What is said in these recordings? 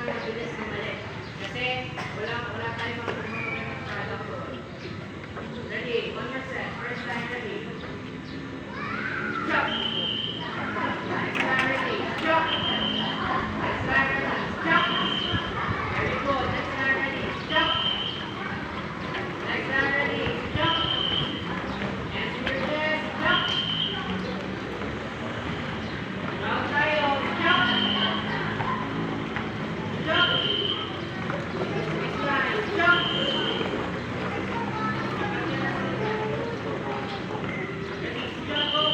mabilis na mali. Kasi wala tayong mga product doon. Ready? One more set. First time ready. Jump! Next time ready. Jump! Next time ready. Jump! Very good. Next time ready. Jump! Next time ready. Jump! Answer your chest. Jump! Round tayo. Jump! Jump! Next time. Jump! Ready? Jump! Go!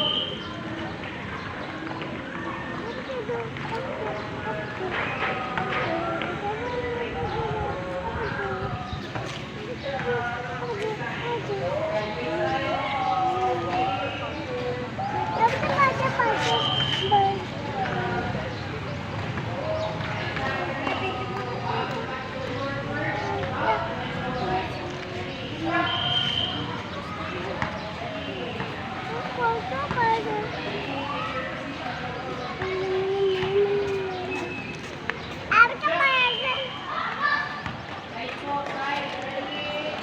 Right, ready,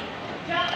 jump!